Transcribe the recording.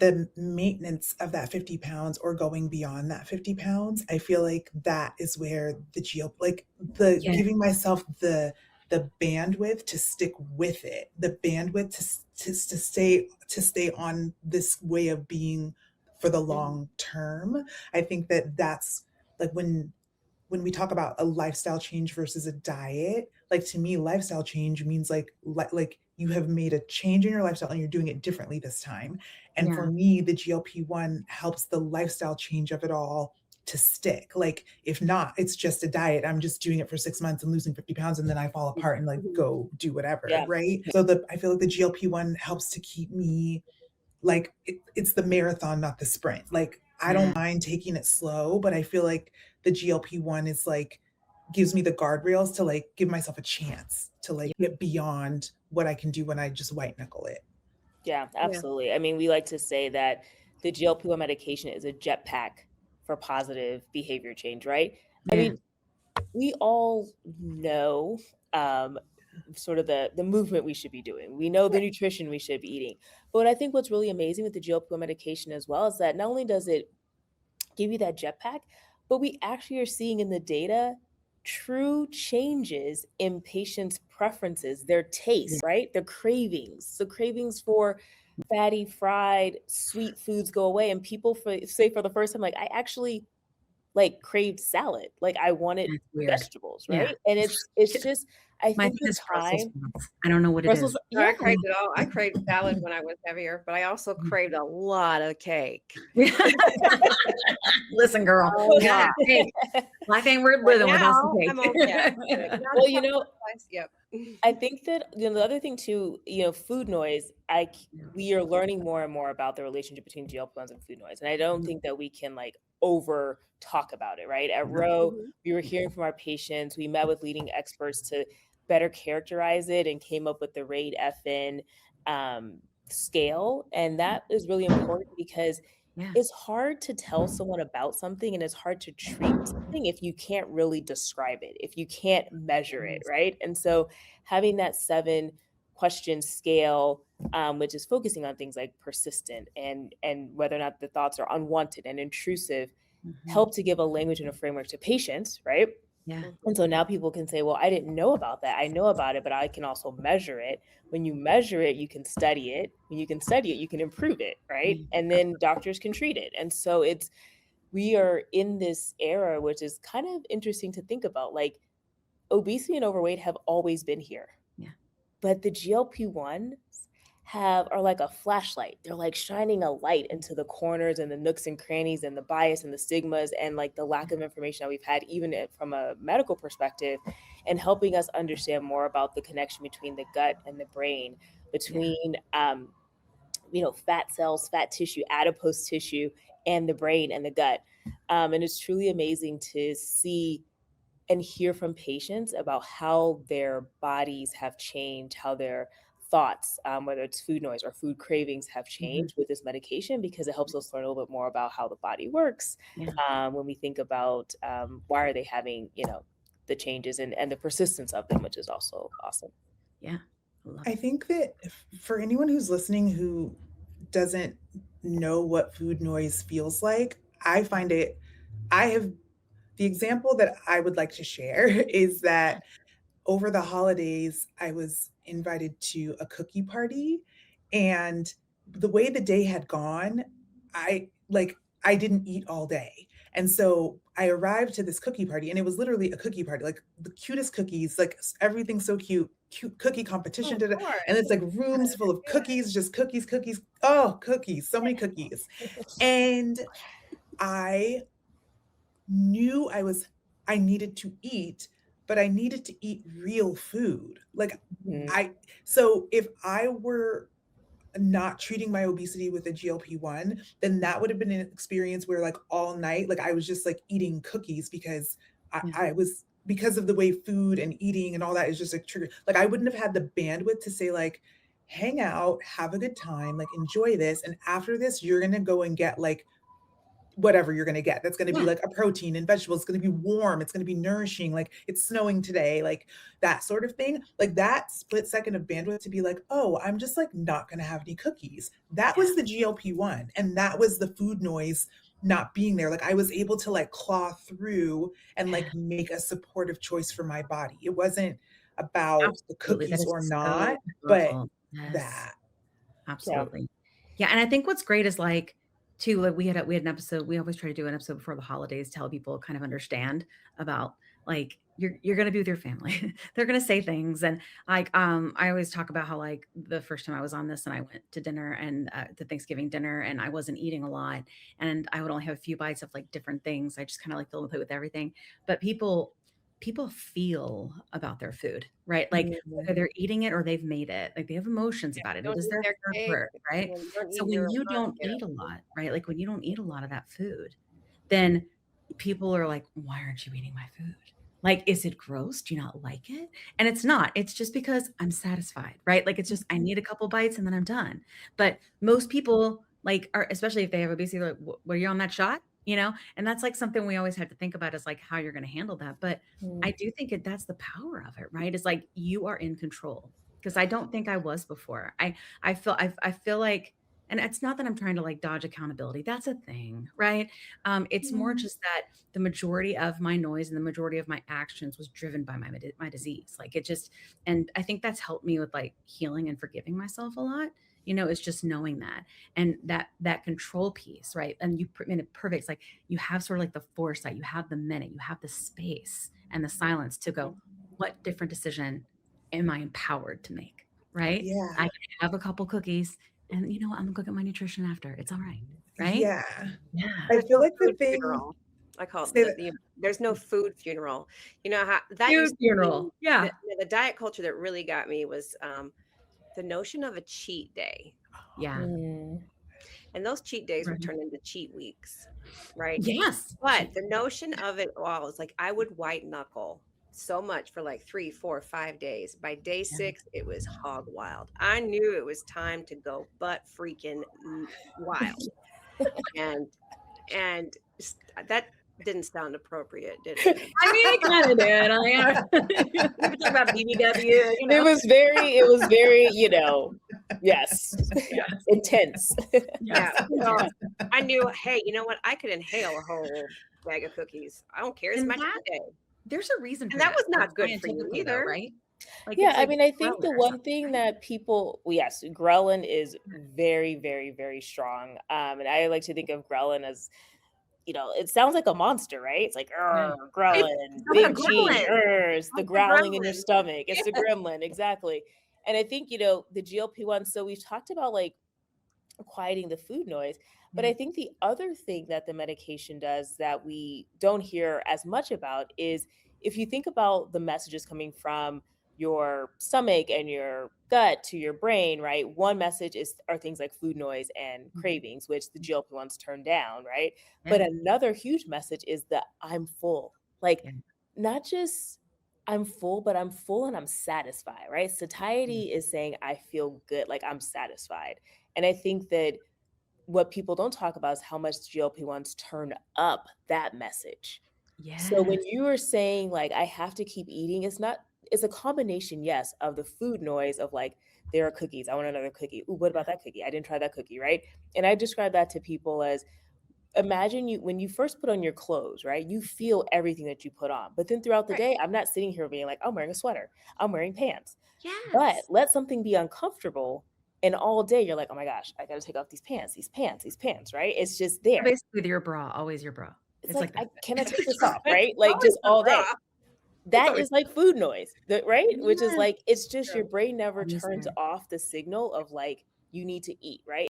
the maintenance of that 50 pounds or going beyond that 50 pounds, I feel like that is where the like the Yeah. giving myself the bandwidth to stick with it, the bandwidth to stay on this way of being for the long term. I think that that's like when we talk about a lifestyle change versus a diet, like to me, lifestyle change means like you have made a change in your lifestyle and you're doing it differently this time. And Yeah. for me, the GLP-1 helps the lifestyle change of it all to stick. Like if not, it's just a diet. I'm just doing it for 6 months and losing 50 pounds and then I fall apart and like Mhm. go do whatever, Yeah. right? So the I feel like the GLP-1 helps to keep me like it's the marathon, not the sprint. Like I Yeah. don't mind taking it slow, but I feel like the GLP-1 is like gives me the guardrails to like give myself a chance to like get beyond what I can do when I just white knuckle it. Yeah, Yeah. absolutely. I mean, we like to say that the GLP-1 medication is a jetpack for positive behavior change, right? I Yeah. mean, we all know um, sort of the movement we should be doing. We know the nutrition we should be eating. But I think what's really amazing with the GLP-1 medication as well is that not only does it give you that jetpack, but we actually are seeing in the data true changes in patients' preferences, their Yeah. tastes, right? Their cravings. So cravings for fatty, fried, sweet foods go away. And people say for the first time, like, I actually like craved salad. Like I wanted That's weird. vegetables, Yeah. right? And it's just, I Mine think the is Brussels time sprouts. I don't know what it Brussels, is. No, I yeah. craved it all. I craved salad when I was heavier, but I also craved a lot of cake. Listen, girl. Oh, Yeah. yeah. Hey, life ain't worth But living without some now I'm okay. cake. Well, you know, Yep. I think that the other thing too, food noise. Yeah. We are learning more and more about the relationship between GLP-1s and food noise, and I don't think that we can like over talk about it. Right at Roe, Mhm. we were hearing from our patients. We met with leading experts to better characterize it and came up with the RAID-FN scale, and that is really important because Yeah. it's hard to tell someone about something and it's hard to treat something if you can't really describe it, if you can't measure it, right? And so having that 7-question scale, which is focusing on things like persistent and whether or not the thoughts are unwanted and intrusive, Mhm. help to give a language and a framework to patients, right? Yeah. And so now people can say, well, I didn't know about that. I know about it, but I can also measure it. When you measure it, you can study it. When you can study it, you can improve it, right? Mm. And then doctors can treat it. And so we are in this era, which is kind of interesting to think about. Like obesity and overweight have always been here. Yeah. But the GLP-1s are like a flashlight. They're like shining a light into the corners and the nooks and crannies and the bias and the stigmas and like the lack of information that we've had, even from a medical perspective, and helping us understand more about the connection between the gut and the brain, between fat cells, fat tissue, adipose tissue, and the brain and the gut. And it's truly amazing to see and hear from patients about how their bodies have changed, how their thoughts, whether it's food noise or food cravings, have changed with this medication because it helps us learn a little bit more about how the body works. Yeah. When we think about why are they having, the changes and the persistence of them, which is also awesome. Yeah. I love I it. think that for anyone who's listening who doesn't know what food noise feels like, I have the example that I would like to share is that over the holidays, I was invited to a cookie party, and the way the day had gone, I didn't eat all day. And so I arrived to this cookie party and it was literally a cookie party, like the cutest cookies, like everything's so cute, cute cookie Oh, competition. of And course. it's like rooms full of cookies, just cookies, cookies. Oh, cookies, so many cookies. And I knew I needed to eat, but I needed to eat real food. Like Mhm. so if I were not treating my obesity with a GLP-1, then that would have been an experience where like all night, like I was just like eating cookies because Yeah. I was because of the way food and eating and all that is just a trigger. Like I wouldn't have had the bandwidth to say like, hang out, have a good time, like enjoy this. And after this, you're gonna go and get like whatever you're gonna get. That's gonna be Yeah. like a protein and vegetables. It's gonna be warm. It's gonna be nourishing. Like it's snowing today, like that sort of thing. Like that split second of bandwidth to be like, oh, I'm just like not gonna have any cookies. That Yeah. was the GLP-1. And that was the food noise not being there. Like I was able to like claw through and Yeah. like make a supportive choice for my body. It wasn't about the Absolutely. That cookies is or so not, but powerful. Yes. that. Yeah. Absolutely. Yeah, and I think what's great is like too, like we had an episode, we always try to do an episode before the holidays to help people kind of understand about like you're gonna be with your family. They're gonna say things. And like I always talk about how like the first time I was on this and I went to dinner and to Thanksgiving dinner and I wasn't eating a lot and I would only have a few bites of like different things. I just kind of like fill the plate with everything. But people feel about their food, right? Like whether Mhm. they're eating it or they've made it, like they have emotions about it. It Don't was eat their their hard cake, work, right? don't So eat when your you don't yeah. eat a lot, right? Like when you don't eat a lot of that food, then people are like, why aren't you eating my food? Like, is it gross? Do you not like it? And it's not. It's just because I'm satisfied, right? Like it's just I need a couple bites and then I'm done. But most people like are, especially if they have obesity, like, were you on that shot? You know, and that's like something we always have to think about is like how you're going to handle that. But I Mm. do think that's the power of it, right? It's like you are in control because I don't think I was before. I feel like, and it's not that I'm trying to like dodge accountability. That's a thing, right? It's more Yeah. just that the majority of my noise and the majority of my actions was driven by my disease. Like it just, and I think that's helped me with like healing and forgiving myself a lot. You know, it's just knowing that and that control piece, right? And you in it perfect. It's like you have sort of like the foresight, you have the minute, you have the space and the silence to go, what different decision am I empowered to make? Right? I Yeah. can have a couple cookies and you know what? I'm gonna go get my nutrition after. It's all right. Right? Yeah. Yeah. I There's feel no like the food thing funeral. I call it say that there's no food funeral. You know how that Food used to be funeral. Yeah. the diet culture that really got me was the notion of a cheat day. Yeah. Mm. And those cheat days would Right. turn into cheat weeks, right? Yes. But the notion of it all is like I would white knuckle so much for like 3, 4, 5 days. By day Yeah. 6, it was hog wild. I knew it was time to go butt freaking wild. And that didn't sound appropriate, did it? I mean, it kind of did. We talk about BBW, you It know. was very, yes, Yeah. intense. Yeah. Yes. So I knew, hey, you know what? I could inhale a whole bag of cookies. I don't care. It's And my that cheat day. there's a reason for And that that. was not Like, good for you scientifically though, either. right? Like Yeah, it's I like mean, I think the ghrelin or one something, thing right? that people, well, yes, ghrelin is very, very, very strong. And I like to think of ghrelin as, it sounds like a monster, right? It's like, Yeah. ghrelin, It's not a big G, gremlin. it's the Like the growling in your gremlin. stomach. It's the Yeah. gremlin, exactly. And I think, the GLP-1, so we've talked about like quieting the food noise. But I think the other thing that the medication does that we don't hear as much about is if you think about the messages coming from your stomach and your gut to your brain, right? One message are things like food noise and Mhm. cravings, which the GLP-1s turn down, right? But Yeah. another huge message is the I'm full. Like Yeah. not just I'm full, but I'm full and I'm satisfied, right? Yeah. Satiety is saying I feel good, like I'm satisfied. And I think that what people don't talk about is how much GLP-1s turn up that message. So when Yes. you are saying like I have to keep eating, it's a combination, yes, of the food noise of like there are cookies. I want another cookie. Ooh, what Yeah. about that cookie? I didn't try that cookie, right? And I describe that to people as imagine you when you first put on your clothes, right? You feel everything that you put on. But then throughout the Right. day, I'm not sitting here being like, I'm wearing a sweater, I'm wearing pants. But Yes. let something be uncomfortable and all day you're like, oh my gosh, I gotta take off these pants, right? It's just So there. basically your bra, always your bra. It's It's like, like that. can I take this It's off, right? Like always just the all bra. day. It's That always is like food noise, right? Which is yes. like, it's just True. your brain never Always turns there. off the signal of like, you need to eat, right?